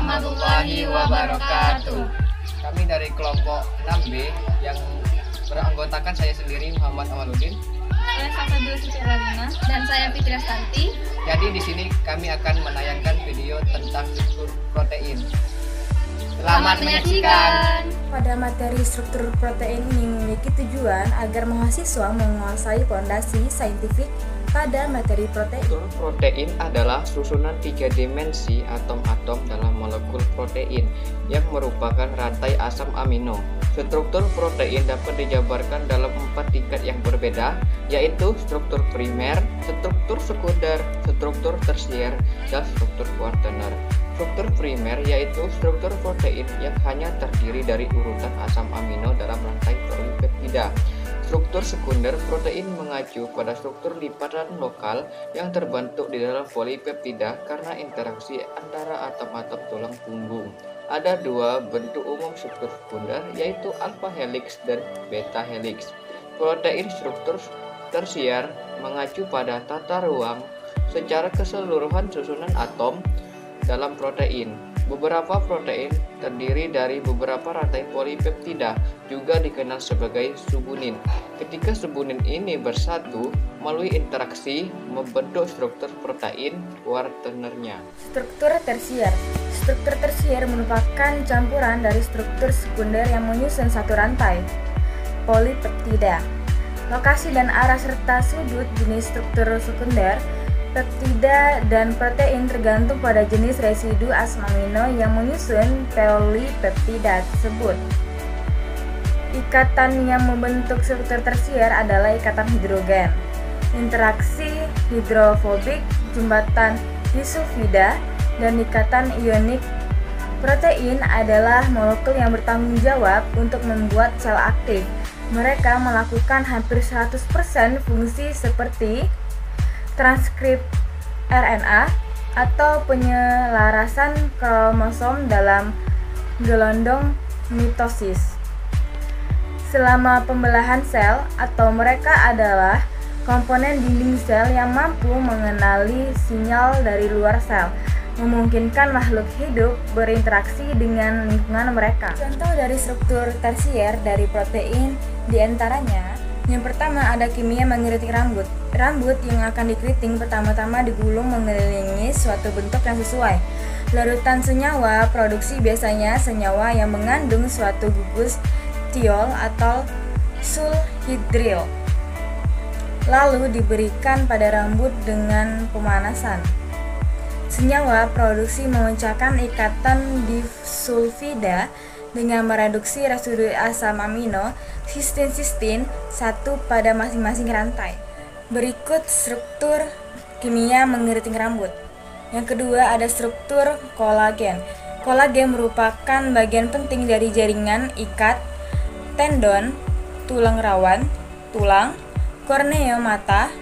warahmatullahi wabarakatuh. Kami dari kelompok 6B yang beranggotakan saya sendiri Muhammad Awaludin. Saya Safadul Sutiralina dan saya Fitri Astanti. Jadi di sini kami akan menayangkan video tentang struktur protein. Selamat menyaksikan. Pada materi struktur protein ini memiliki tujuan agar mahasiswa menguasai fondasi saintifik pada materi protein. Struktur protein adalah susunan 3 dimensi atom-atom dalam molekul protein yang merupakan rantai asam amino. Struktur protein dapat dijabarkan dalam 4 tingkat yang berbeda, yaitu struktur primer, struktur sekunder, struktur tersier, dan struktur kuartener. Struktur primer yaitu struktur protein yang hanya terdiri dari urutan asam amino dalam rantai polipeptida. Struktur sekunder protein mengacu pada struktur lipatan lokal yang terbentuk di dalam polipeptida karena interaksi antara atom-atom tulang punggung. Ada 2 bentuk umum struktur sekunder, yaitu alpha helix dan beta helix. Protein struktur tersier mengacu pada tata ruang secara keseluruhan susunan atom dalam protein. Beberapa protein terdiri dari beberapa rantai polipeptida, juga dikenal sebagai subunin. Ketika subunin ini bersatu melalui interaksi membentuk struktur protein kuartenernya. Struktur tersier. Struktur tersier merupakan campuran dari struktur sekunder yang menyusun satu rantai polipeptida. Lokasi dan arah serta sudut jenis struktur sekunder peptida dan protein tergantung pada jenis residu asam amino yang menyusun polipeptida tersebut. Ikatan yang membentuk struktur tersier adalah ikatan hidrogen, interaksi hidrofobik, jembatan disulfida, dan ikatan ionik. Protein adalah molekul yang bertanggung jawab untuk membuat sel aktif. Mereka melakukan hampir 100% fungsi seperti transkrip RNA atau penyelarasan kromosom dalam gelondong mitosis. Selama pembelahan sel, atau mereka adalah komponen dinding sel yang mampu mengenali sinyal dari luar sel, memungkinkan makhluk hidup berinteraksi dengan lingkungan mereka. Contoh dari struktur tersier dari protein diantaranya: yang pertama ada kimia mengkeriting rambut. Rambut yang akan dikeriting pertama-tama digulung mengelilingi suatu bentuk yang sesuai. Larutan senyawa produksi biasanya senyawa yang mengandung suatu gugus tiol atau sulhidril, lalu diberikan pada rambut dengan pemanasan. Senyawa produksi memecahkan ikatan disulfida dengan mereduksi residu asam amino sistin satu pada masing-masing rantai. Berikut struktur kimia mengkeriting rambut. Yang kedua ada struktur kolagen. Kolagen merupakan bagian penting dari jaringan ikat, tendon, tulang rawan, tulang, kornea mata.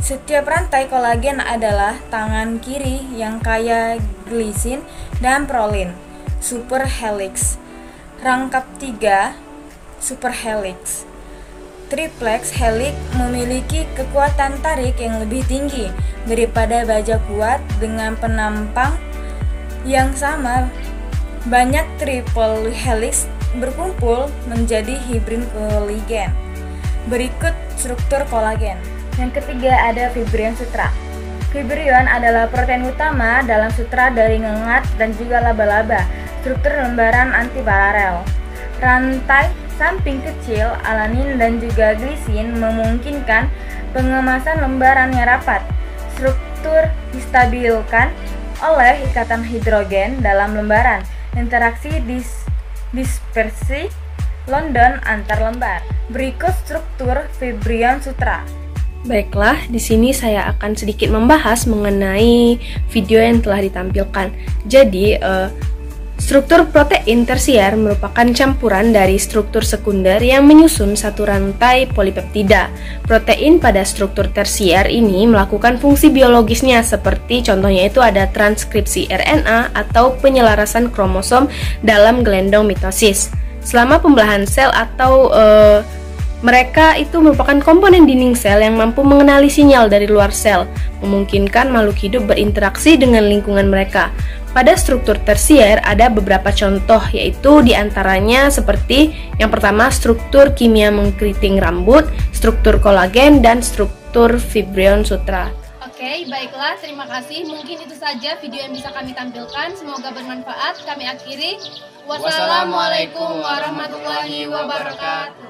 Setiap rantai kolagen adalah tangan kiri yang kaya glisin dan prolin. Superhelix. Rangkap 3 superhelix. Triplex helix memiliki kekuatan tarik yang lebih tinggi daripada baja kuat dengan penampang yang sama. Banyak triple helix berkumpul menjadi hibrid kolagen. Berikut struktur kolagen. Yang ketiga ada fibrion sutra. Fibrion adalah protein utama dalam sutra dari ngengat dan juga laba-laba. Struktur lembaran antiparalel. Rantai samping kecil, alanin dan juga glisin memungkinkan pengemasan lembaran yang rapat. Struktur distabilkan oleh ikatan hidrogen dalam lembaran. Interaksi dispersi London antar lembar. Berikut struktur fibrion sutra. Baiklah, di sini saya akan sedikit membahas mengenai video yang telah ditampilkan. Jadi, struktur protein tersier merupakan campuran dari struktur sekunder yang menyusun satu rantai polipeptida. Protein pada struktur tersier ini melakukan fungsi biologisnya, seperti contohnya itu ada transkripsi RNA atau penyelarasan kromosom dalam gelondong mitosis. Selama pembelahan sel atau mereka itu merupakan komponen dinding sel yang mampu mengenali sinyal dari luar sel, memungkinkan makhluk hidup berinteraksi dengan lingkungan mereka. Pada struktur tersier ada beberapa contoh, yaitu diantaranya seperti yang pertama struktur kimia mengkeriting rambut, struktur kolagen, dan struktur fibrion sutra. Oke, baiklah, terima kasih. Mungkin itu saja video yang bisa kami tampilkan. Semoga bermanfaat. Kami akhiri. Wassalamualaikum warahmatullahi wabarakatuh.